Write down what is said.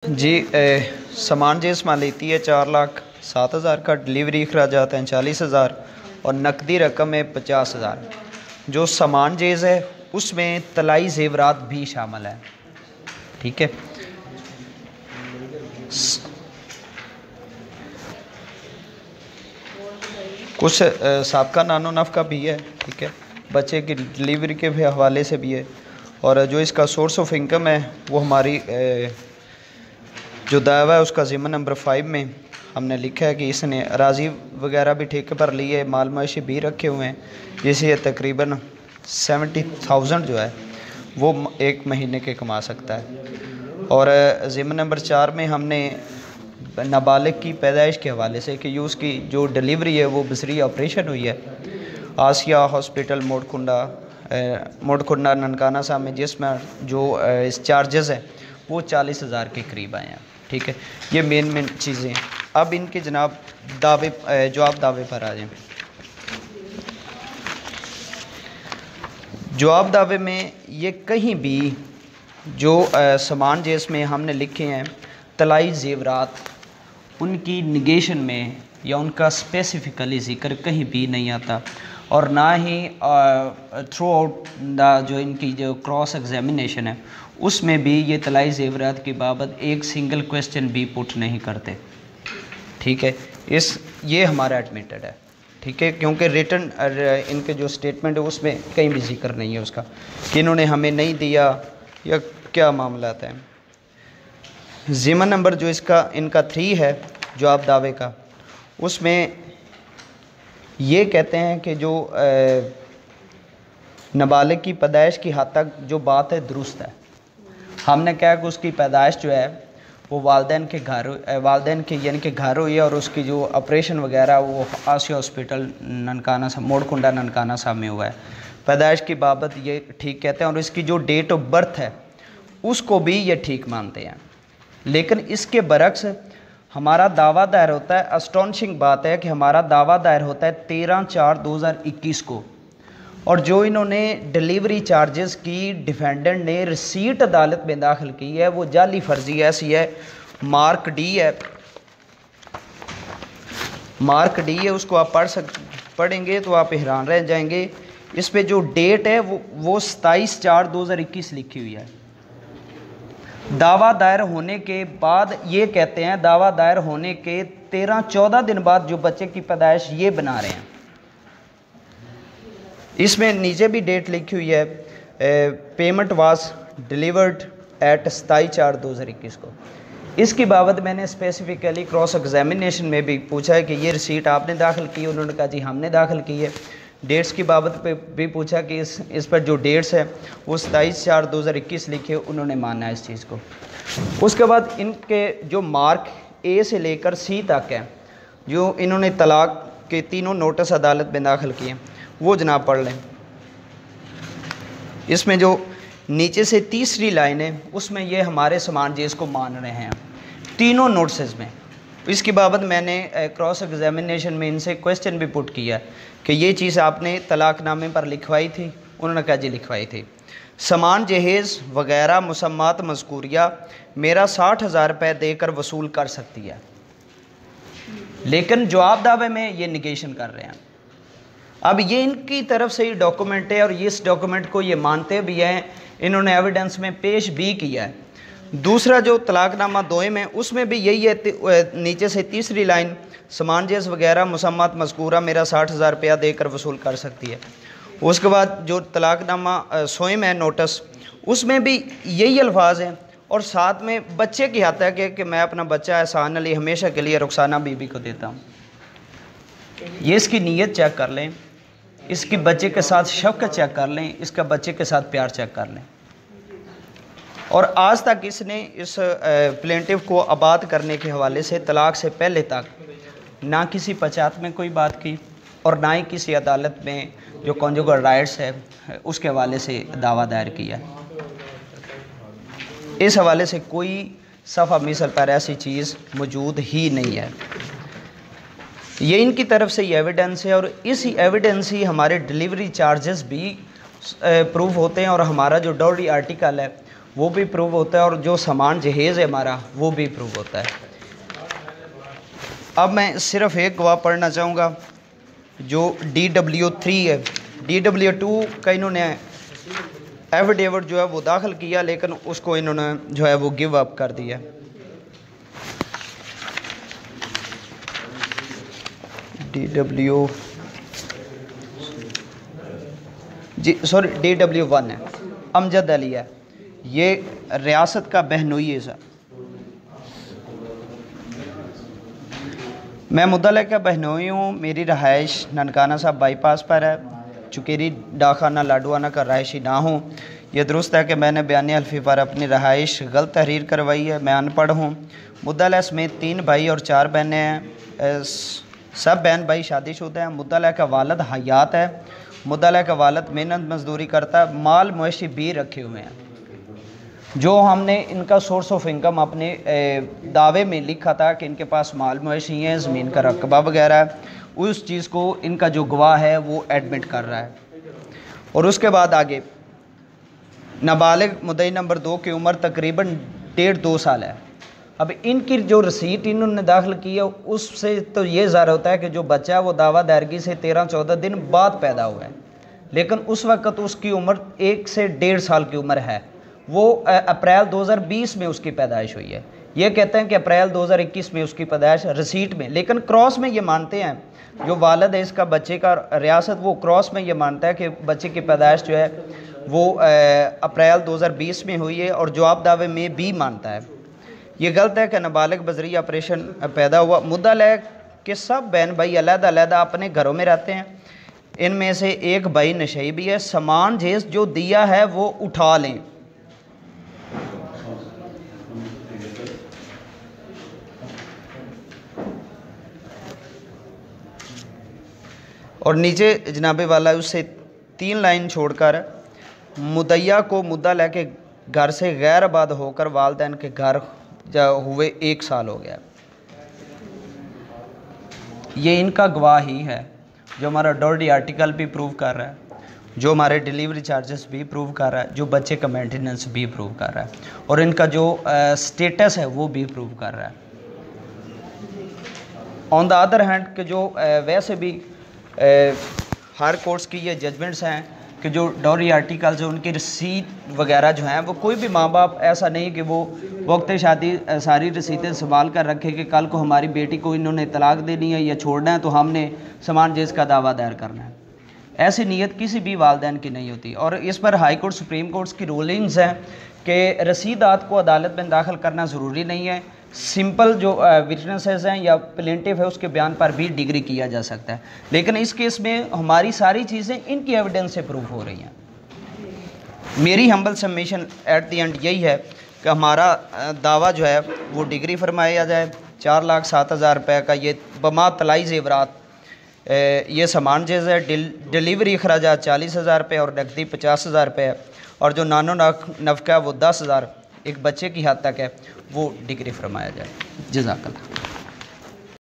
जी सामान जिसमें लेती है 4,07,000 का, डिलीवरी अखराजात हैं 40,000 और नकदी रकम है 50,000। जो सामान जेज़ है उसमें तलाई जेवरात भी शामिल है। ठीक है, कुछ साबका नानो नफ़का भी है। ठीक है, बच्चे की डिलीवरी के भी हवाले से भी है। और जो इसका सोर्स ऑफ इनकम है वो हमारी जो दावा है उसका ज़िम्मा नंबर 5 में हमने लिखा है कि इसने अराज़ी वगैरह भी ठेके पर लिए, माल मवेशी भी रखे हुए हैं, जिससे तकरीबन 70,000 जो है वो एक महीने के कमा सकता है। और ज़िम्मा नंबर 4 में हमने नाबालिग की पैदाइश के हवाले से कि उसकी जो डिलीवरी है वो बसरी ऑपरेशन हुई है आसिया हॉस्पिटल मोड़कुंडा ननकाना साहब में, जिसमें जो इस चार्जेस हैं वो 40,000 के करीब आए हैं। ठीक है, ये मेन चीज़ें हैं। अब इनके जनाब दावे जवाब दावे पर आ जाएं। जवाब दावे में ये कहीं भी जो सामान जिसमें हमने लिखे हैं तलाई जेवरात, उनकी निगेशन में या उनका स्पेसिफिकली ज़िक्र कहीं भी नहीं आता। और ना ही थ्रू आउट द जो इनकी जो क्रॉस एग्जामिनेशन है उसमें भी ये तलाई जेवरात की बाबत एक सिंगल क्वेश्चन भी पुट नहीं करते। ठीक है, ये हमारा एडमिटेड है। ठीक है, क्योंकि रिटर्न इनके जो स्टेटमेंट है उसमें कहीं भी जिक्र नहीं है उसका कि इन्होंने हमें नहीं दिया या क्या मामला है। ज़िम्मा नंबर जो इनका 3 है जवाब दावे का, उसमें ये कहते हैं कि जो नाबालिग की पैदाइश की हद तक जो बात है दुरुस्त है। हमने कहा कि उसकी पैदाइश जो है वो वालदैन के यानी कि घर हुई है और उसकी जो ऑपरेशन वगैरह वो आसिया हॉस्पिटल ननकाना साहब मोड़कुंडा ननकाना साहब में हुआ है। पैदाइश की बाबत ये ठीक कहते हैं और इसकी जो डेट ऑफ बर्थ है उसको भी ये ठीक मानते हैं। लेकिन इसके बरक्स हमारा दावा दायर होता है, अस्टॉनिशिंग बात है कि हमारा दावा दायर होता है 13/4/2021 को, और जो इन्होंने डिलीवरी चार्जेस की डिफेंडेंट ने रिसीट अदालत में दाखिल की है वो जाली फर्जी ऐसी है, मार्क डी है, उसको आप पढ़ेंगे तो आप हैरान रह जाएंगे। इस पे जो डेट है वो 27/4/2021 लिखी हुई है। दावा दायर होने के बाद ये कहते हैं दावा दायर होने के 13-14 दिन बाद जो बच्चे की पैदाइश ये बना रहे हैं। इसमें नीचे भी डेट लिखी हुई है, पेमेंट वाज डिलीवर्ड एट 27/4/2021 को। इसकी बाबत मैंने स्पेसिफिकली क्रॉस एग्जामिनेशन में भी पूछा है कि ये रिसीट आपने दाखिल की, उन्होंने कहा जी हमने दाखिल की है। डेट्स की बाबत पे भी पूछा कि इस पर जो डेट्स है वो 27/4/2021 लिखे, उन्होंने माना है इस चीज़ को। उसके बाद इनके जो मार्क ए से लेकर सी तक है जो इन्होंने तलाक के तीनों नोटिस अदालत में दाखिल किए वो जनाब पढ़ लें। इसमें जो नीचे से तीसरी लाइन है उसमें ये हमारे सामान जेज़ को मान रहे हैं तीनों नोटिस में। इसकी बाबत मैंने क्रॉस एग्जामिनेशन में इनसे क्वेश्चन भी पुट किया कि ये चीज़ आपने तलाकनामे पर लिखवाई थी, उन्होंने कहा जी लिखवाई थी। सामान जहेज़ वगैरह मुसम्मात मज़कूरिया मेरा 60,000 रुपये देकर वसूल कर सकती है, लेकिन जवाब दावे में ये निगेशन कर रहे हैं। अब ये इनकी तरफ से ही डॉक्यूमेंट है और इस डॉक्यूमेंट को ये मानते भी हैं, इन्होंने एविडेंस में पेश भी किया है। दूसरा जो तलाकनामा दोयम है उसमें भी यही है, नीचे से तीसरी लाइन सामान जेज़ वगैरह मुसम्मत मज़कूरा मेरा 60,000 रुपया देकर वसूल कर सकती है। उसके बाद जो तलाकनामा सोयम है नोटिस उसमें भी यही अल्फाज हैं और साथ में बच्चे की हद है कि मैं अपना बच्चा एहसान अली हमेशा के लिए रुखसाना बीबी को देता हूँ। ये इसकी नीयत चेक कर लें, इसकी बच्चे के साथ शफ़क़त चेक कर लें, इसका बच्चे के साथ प्यार चेक कर लें। और आज तक इसने इस प्लेंटिव को आबाद करने के हवाले से तलाक से पहले तक ना किसी पंचायत में कोई बात की और ना ही किसी अदालत में जो कॉन्जुगल राइट्स है उसके हवाले से दावा दायर किया। इस हवाले से कोई सफ़ा मिसल पर ऐसी चीज़ मौजूद ही नहीं है। ये इनकी तरफ से ही एविडेंस है और इसी एविडेंस ही हमारे डिलीवरी चार्जेस भी प्रूफ होते हैं। और हमारा जो डाउरी आर्टिकल है वो भी प्रूव होता है, और जो सामान जहेज़ है हमारा वो भी प्रूव होता है। अब मैं सिर्फ एक गवाह पढ़ना चाहूँगा जो DW3 है। DW2 का इन्होंने एफिडेविट जो है वो दाखिल किया, लेकिन उसको इन्होंने जो है वो गिव अप कर दिया। DW1 है, अमजद अली है, ये रियासत का बहनोई है सर। मैं मुद्दल का बहनोई हूँ, मेरी रहाइश ननकाना साहब बाईपास पर है, चुकेरी डाखाना लाडवाना का रहायशी ना हूँ। ये दुरुस्त है कि मैंने बयान हल्फी पर अपनी रहाइश गलत तहरीर करवाई है। मैं अनपढ़ हूँ। मुद्दल समेत 3 भाई और 4 बहनें हैं। सब बहन भाई शादीशुदा हैं। मुद्दल का वालिद हयात है। मुद्दल का वालिद मेहनत मजदूरी करता है। माल मवेशी भी रखे हुए हैं। जो हमने इनका सोर्स ऑफ इनकम अपने दावे में लिखा था कि इनके पास माल मवेशी हैं, ज़मीन का रकबा वगैरह है, उस चीज़ को इनका जो गवाह है वो एडमिट कर रहा है। और उसके बाद आगे नाबालिग मुद्दई नंबर 2 की उम्र तकरीबन 1.5-2 साल है। अब इनकी जो रसीद इन्होंने दाखिल की है उससे तो ये ज़ाहिर होता है कि जो बच्चा है वो दावा दायरगी से 13-14 दिन बाद पैदा हुआ है, लेकिन उस वक़्त उसकी उम्र 1 से 1.5 साल की उम्र है। वो अप्रैल 2020 में उसकी पैदाइश हुई है। ये कहते हैं कि अप्रैल 2021 में उसकी पैदाइश रसीद में, लेकिन क्रॉस में ये मानते हैं, जो वालिद है इसका बच्चे का रियासत, वो क्रॉस में ये मानता है कि बच्चे की पैदाइश जो है वो अप्रैल 2020 में हुई है, और जवाब दावे में भी मानता है। ये गलत है कि नाबालिग बजरी ऑपरेशन पैदा हुआ। मुद्दल है कि सब बहन भाई अलग-अलग अपने घरों में रहते हैं। इनमें से एक भाई नशई भी है। सामान जेस जो दिया है वो उठा लें। और नीचे जनाबे वाला उससे 3 लाइन छोड़कर मुद्दइया को मुद्दल है कि घर से गैर आबाद होकर वालिदैन के घर हुए 1 साल हो गया। ये इनका गवाह ही है, जो हमारा डॉर्डी आर्टिकल भी प्रूव कर रहा है, जो हमारे डिलीवरी चार्जेस भी प्रूव कर रहा है, जो बच्चे का मेंटेनेंस भी प्रूव कर रहा है, और इनका जो स्टेटस है वो भी प्रूव कर रहा है। ऑन द अदर हैंड कि जो वैसे भी हर कोर्ट्स की ये जजमेंट्स हैं कि जो डॉरी आर्टिकल्स हैं उनकी रसीद वगैरह जो हैं वो कोई भी माँ बाप ऐसा नहीं कि वो वक्त शादी सारी रसीदें संभाल कर रखे कि कल को हमारी बेटी को इन्होंने तलाक देनी है या छोड़ना है तो हमने समान जेज़ का दावा दायर करना है। ऐसी नीयत किसी भी वालिदैन की नहीं होती। और इस पर हाई कोर्ट सुप्रीम कोर्ट्स की रूलिंग्स हैं कि रसीदात को अदालत में दाखिल करना ज़रूरी नहीं है। सिंपल जो विटनेसेस हैं या प्लेंटिफ है उसके बयान पर भी डिग्री किया जा सकता है, लेकिन इस केस में हमारी सारी चीज़ें इनकी एविडेंस से प्रूफ हो रही हैं। मेरी humble submission at the end यही है कि हमारा दावा जो है वो डिग्री फरमाया जाए। 4,07,000 रुपये का ये बमा तलाई ज़ेवरात ये सामान जेज़ है। डिलीवरी अखराजात 40,000 रुपये और नकदी 50,000 रुपये, और जो नानो नफ़का वो 10,000 एक बच्चे की हद तक है, वो डिग्री फरमाया जाए। जज़ाकल्लाह।